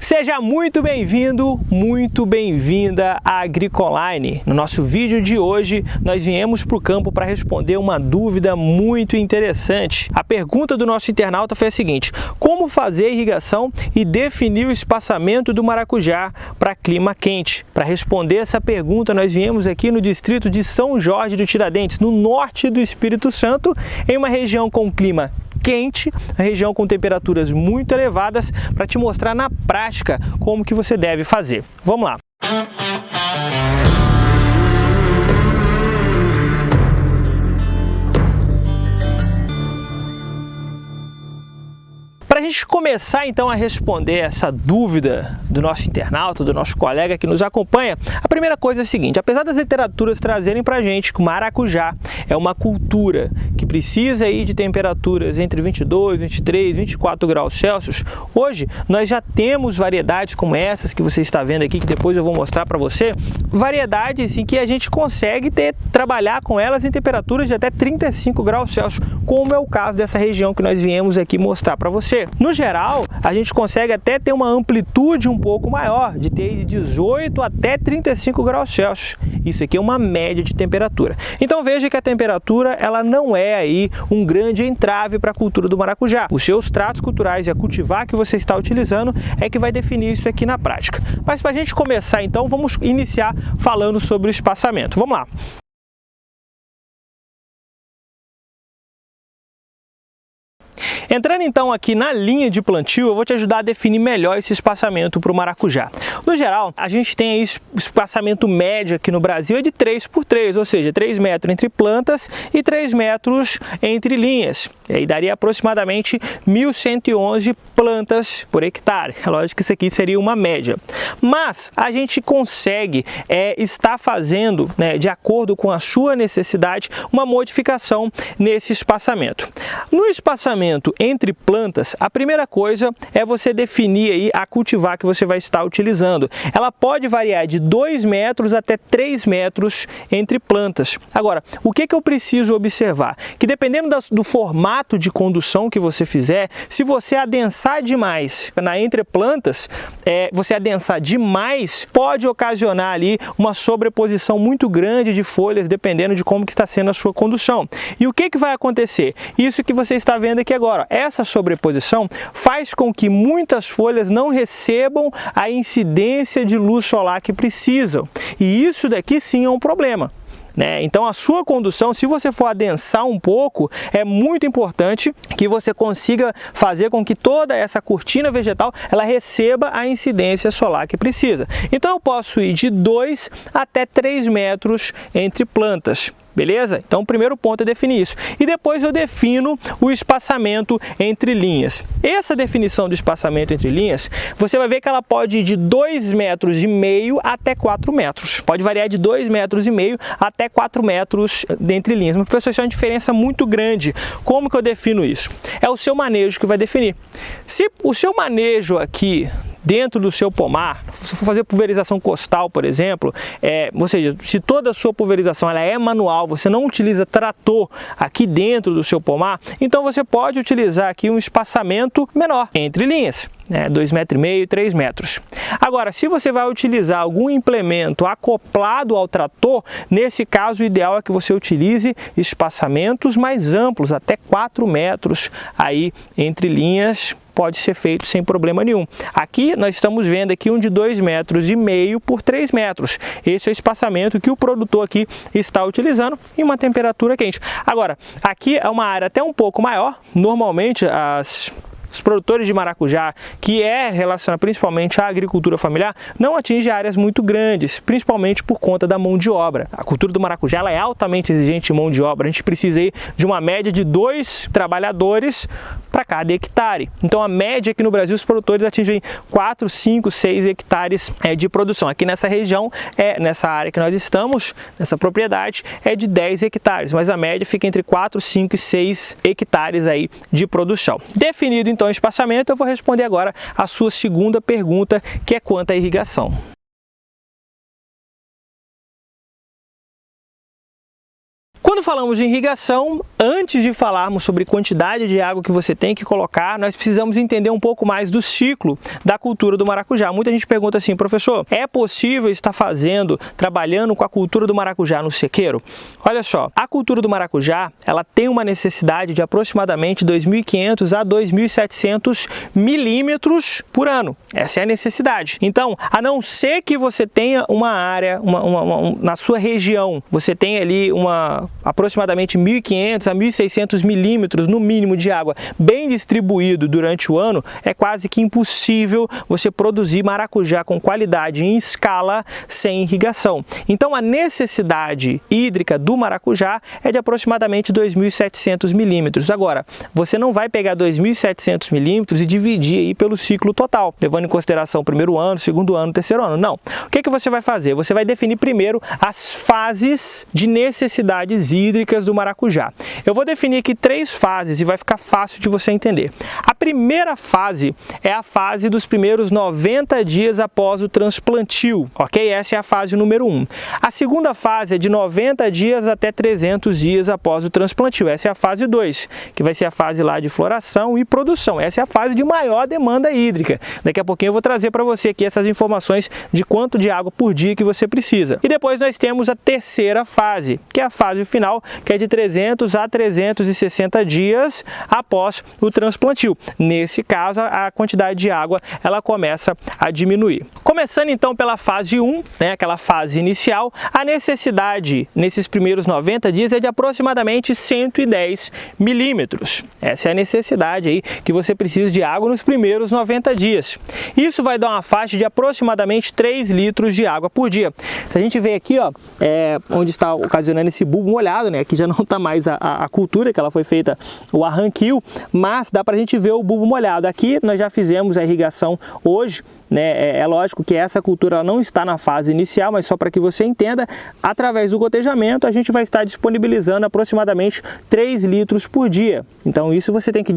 Seja muito bem-vindo, muito bem-vinda à Agricoline. No nosso vídeo de hoje, nós viemos para o campo para responder uma dúvida muito interessante. A pergunta do nosso internauta foi a seguinte: como fazer a irrigação e definir o espaçamento do maracujá para clima quente? Para responder essa pergunta, nós viemos aqui no distrito de São Jorge do Tiradentes, no norte do Espírito Santo, em uma região com clima quente, uma região com temperaturas muito elevadas, para te mostrar na prática como que você deve fazer. Vamos lá! Para a gente começar então a responder essa dúvida do nosso internauta, do nosso colega que nos acompanha, a primeira coisa é a seguinte: apesar das literaturas trazerem para a gente que o maracujá é uma cultura que precisa aí de temperaturas entre 22, 23, 24 graus Celsius, hoje nós já temos variedades como essas que você está vendo aqui, que depois eu vou mostrar para você, variedades em que a gente consegue trabalhar com elas em temperaturas de até 35 graus Celsius, como é o caso dessa região que nós viemos aqui mostrar para você. No geral, a gente consegue até ter uma amplitude um pouco maior, de ter de 18 até 35 graus Celsius. Isso aqui é uma média de temperatura. Então veja que a temperatura ela não é aí um grande entrave para a cultura do maracujá. Os seus tratos culturais e a cultivar que você está utilizando é que vai definir isso aqui na prática. Mas para a gente começar então, vamos iniciar falando sobre o espaçamento. Vamos lá! Entrando então aqui na linha de plantio, eu vou te ajudar a definir melhor esse espaçamento para o maracujá. No geral, a gente tem aí espaçamento médio aqui no Brasil é de 3 por 3, ou seja, 3 metros entre plantas e 3 metros entre linhas. E aí daria aproximadamente 1.111 plantas por hectare. É lógico que isso aqui seria uma média. Mas a gente consegue estar fazendo, de acordo com a sua necessidade, uma modificação nesse espaçamento. No espaçamento entre plantas, a primeira coisa é você definir aí a cultivar que você vai estar utilizando. Ela pode variar de 2 metros até 3 metros entre plantas. Agora, o que eu preciso observar? Que dependendo do formato de condução que você fizer, se você adensar demais entre plantas, você adensar demais, pode ocasionar ali uma sobreposição muito grande de folhas, dependendo de como que está sendo a sua condução. E o que vai acontecer? Isso que você está vendo aqui agora. Essa sobreposição faz com que muitas folhas não recebam a incidência de luz solar que precisam. E isso daqui sim é um problema. Então a sua condução, se você for adensar um pouco, é muito importante que você consiga fazer com que toda essa cortina vegetal ela receba a incidência solar que precisa. Então eu posso ir de 2 até 3 metros entre plantas. Beleza? Então o primeiro ponto é definir isso. E depois eu defino o espaçamento entre linhas. Essa definição do espaçamento entre linhas, você vai ver que ela pode ir de 2,5 metros até 4 metros. Pode variar de 2,5 metros até 4 metros entre linhas. Mas, professor, isso é uma diferença muito grande. Como que eu defino isso? É o seu manejo que vai definir. Se o seu manejo aqui dentro do seu pomar, se for fazer pulverização costal, por exemplo, ou seja, se toda a sua pulverização ela é manual, você não utiliza trator aqui dentro do seu pomar, então você pode utilizar aqui um espaçamento menor entre linhas. 2,5 metros, 3 metros. Agora, se você vai utilizar algum implemento acoplado ao trator, nesse caso o ideal é que você utilize espaçamentos mais amplos, até 4 metros aí entre linhas. Pode ser feito sem problema nenhum. Aqui nós estamos vendo aqui um de 2,5 metros por 3 metros. Esse é o espaçamento que o produtor aqui está utilizando em uma temperatura quente. Agora, aqui é uma área até um pouco maior. Normalmente os produtores de maracujá, que relacionado principalmente à agricultura familiar, não atinge áreas muito grandes, principalmente por conta da mão de obra. A cultura do maracujá ela é altamente exigente em mão de obra. A gente precisa aí de uma média de 2 trabalhadores para cada hectare. Então a média aqui no Brasil, os produtores atingem 4, 5, 6 hectares de produção. Aqui nessa região, nessa área que nós estamos, nessa propriedade, é de 10 hectares, mas a média fica entre 4, 5 e 6 hectares aí de produção. Definido então o espaçamento, eu vou responder agora a sua segunda pergunta, que é quanto à irrigação. Quando falamos em irrigação, antes de falarmos sobre quantidade de água que você tem que colocar, nós precisamos entender um pouco mais do ciclo da cultura do maracujá. Muita gente pergunta assim, professor, é possível estar trabalhando com a cultura do maracujá no sequeiro? Olha só, a cultura do maracujá, ela tem uma necessidade de aproximadamente 2.500 a 2.700 milímetros por ano. Essa é a necessidade. Então, a não ser que você tenha uma área, na sua região, você tem ali aproximadamente 1.500 a 1.600 milímetros no mínimo de água bem distribuído durante o ano, é quase que impossível você produzir maracujá com qualidade em escala sem irrigação. Então a necessidade hídrica do maracujá é de aproximadamente 2.700 milímetros. Agora, você não vai pegar 2.700 milímetros e dividir aí pelo ciclo total, levando em consideração o primeiro ano, segundo ano, terceiro ano. Não. O que você vai fazer? Você vai definir primeiro as fases de necessidades hídricas do maracujá. Eu vou definir aqui 3 fases e vai ficar fácil de você entender. A primeira fase é a fase dos primeiros 90 dias após o transplantio, ok? Essa é a fase número 1. A segunda fase é de 90 dias até 300 dias após o transplantio. Essa é a fase 2, que vai ser a fase lá de floração e produção. Essa é a fase de maior demanda hídrica. Daqui a pouquinho eu vou trazer para você aqui essas informações de quanto de água por dia que você precisa. E depois nós temos a terceira fase, que é a fase final, que é de 300 a 360 dias após o transplantio. Nesse caso, a quantidade de água ela começa a diminuir. Começando então pela fase 1, aquela fase inicial, a necessidade nesses primeiros 90 dias é de aproximadamente 110 milímetros. Essa é a necessidade aí que você precisa de água nos primeiros 90 dias. Isso vai dar uma faixa de aproximadamente 3 litros de água por dia. Se a gente vê aqui, ó, onde está ocasionando esse bulbo molhado, aqui já não está mais a cultura, que ela foi feita o arranquio, mas dá para a gente ver o bulbo molhado. Aqui nós já fizemos a irrigação hoje, É lógico que essa cultura não está na fase inicial, mas só para que você entenda, através do gotejamento a gente vai estar disponibilizando aproximadamente 3 litros por dia. Então isso você tem que,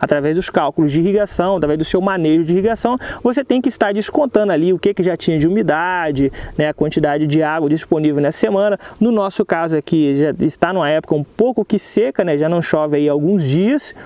através dos cálculos de irrigação, através do seu manejo de irrigação, você tem que estar descontando ali o que já tinha de umidade, a quantidade de água disponível nessa semana. No nosso caso aqui já está numa época um pouco que seca, já não chove aí alguns dias,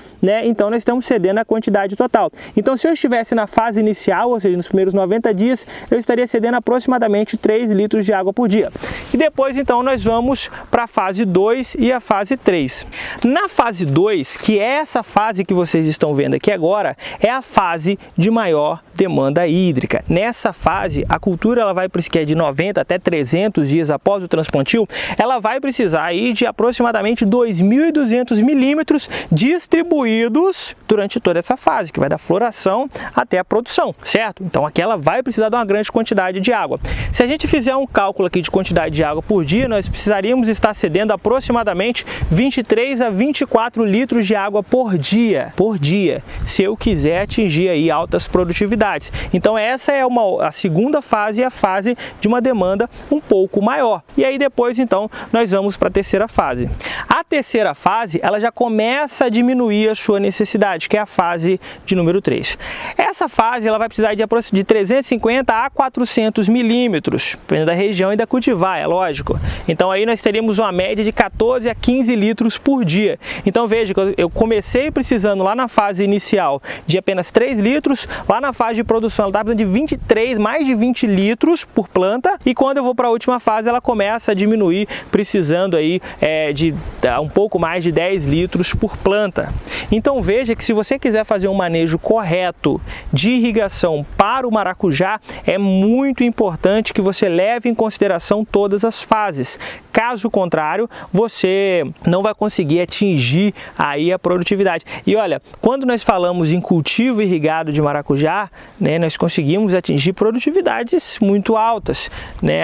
então nós estamos cedendo a quantidade total. Então se eu estivesse na fase inicial, ou seja, nos primeiros 90 dias, eu estaria cedendo aproximadamente 3 litros de água por dia. E depois, então, nós vamos para a fase 2 e a fase 3. Na fase 2, que é essa fase que vocês estão vendo aqui agora, é a fase de maior demanda hídrica. Nessa fase, a cultura ela vai precisar de 90 até 300 dias após o transplantio, ela vai precisar aí de aproximadamente 2.200 milímetros distribuídos durante toda essa fase, que vai da floração até a produção, certo? Então aqui ela vai precisar de uma grande quantidade de água. Se a gente fizer um cálculo aqui de quantidade de água por dia, nós precisaríamos estar cedendo aproximadamente 23 a 24 litros de água por dia, se eu quiser atingir aí altas produtividades. Então essa é a segunda fase, a fase de uma demanda um pouco maior. E aí depois então nós vamos para a terceira fase. A terceira fase, ela já começa a diminuir a sua necessidade, que é a fase de número 3. Essa fase ela vai precisar de 350 a 400 milímetros, dependendo da região e da cultivar, é lógico. Então aí nós teríamos uma média de 14 a 15 litros por dia. Então veja que eu comecei precisando lá na fase inicial de apenas 3 litros, lá na fase de produção ela está precisando de mais de 20 litros por planta, e quando eu vou para a última fase ela começa a diminuir, precisando aí de um pouco mais de 10 litros por planta. Então veja que se você quiser fazer um manejo correto de irrigação para o maracujá, é muito importante que você leve em consideração todas as fases. Caso contrário, você não vai conseguir atingir aí a produtividade. E olha, quando nós falamos em cultivo irrigado de maracujá, nós conseguimos atingir produtividades muito altas.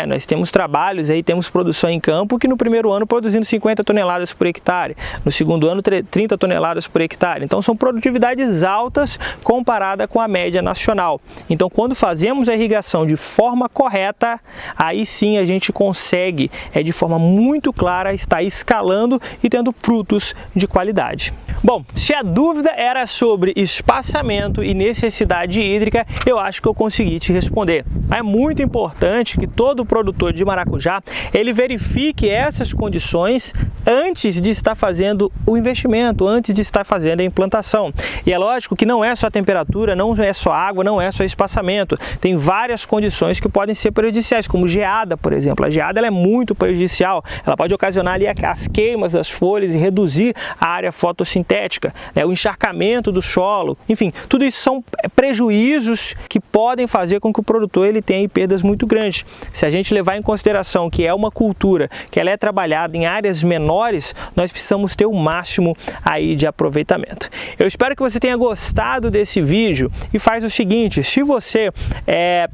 Nós temos trabalhos aí, temos produção em campo que no primeiro ano produzindo 50 toneladas por hectare, no segundo ano 30 toneladas por hectare. Então são produtividades altas comparada com a média nacional. Então quando fazemos a irrigação de forma correta, aí sim a gente consegue de forma muito clara está escalando e tendo frutos de qualidade. Bom, se a dúvida era sobre espaçamento e necessidade hídrica, eu acho que eu consegui te responder. É muito importante que todo produtor de maracujá, ele verifique essas condições antes de estar fazendo o investimento, antes de estar fazendo a implantação. E é lógico que não é só temperatura, não é só água, não é só espaçamento. Tem várias condições que podem ser prejudiciais, como geada, por exemplo. A geada ela é muito prejudicial, ela pode ocasionar ali as queimas das folhas e reduzir a área fotossintética, né? O encharcamento do solo, enfim, tudo isso são prejuízos que podem fazer com que o produtor ele tenha perdas muito grandes. Se a gente levar em consideração que é uma cultura que ela é trabalhada em áreas menores, nós precisamos ter o máximo aí de aproveitamento. Eu espero que você tenha gostado desse vídeo e faz o seguinte, se você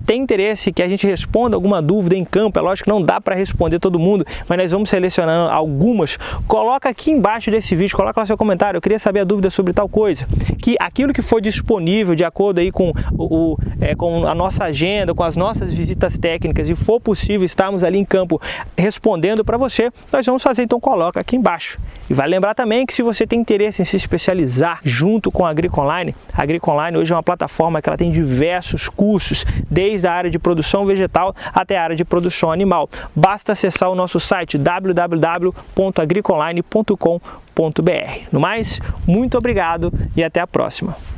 tem interesse que a gente responda alguma dúvida em campo, é lógico que não dá para responder todo mundo, mas nós vamos selecionando algumas, coloca aqui embaixo desse vídeo, coloca lá seu comentário, eu queria saber a dúvida sobre tal coisa, que aquilo que for disponível de acordo aí com com a nossa agenda, com as nossas visitas técnicas e for possível estarmos ali em campo respondendo para você, nós vamos fazer, então coloca aqui embaixo. E vale lembrar também que se você tem interesse em se especializar junto com a Agricoline hoje é uma plataforma que ela tem diversos cursos, desde a área de produção vegetal até a área de produção animal. Basta acessar o nosso site www.agricoline.com.br. No mais, muito obrigado e até a próxima.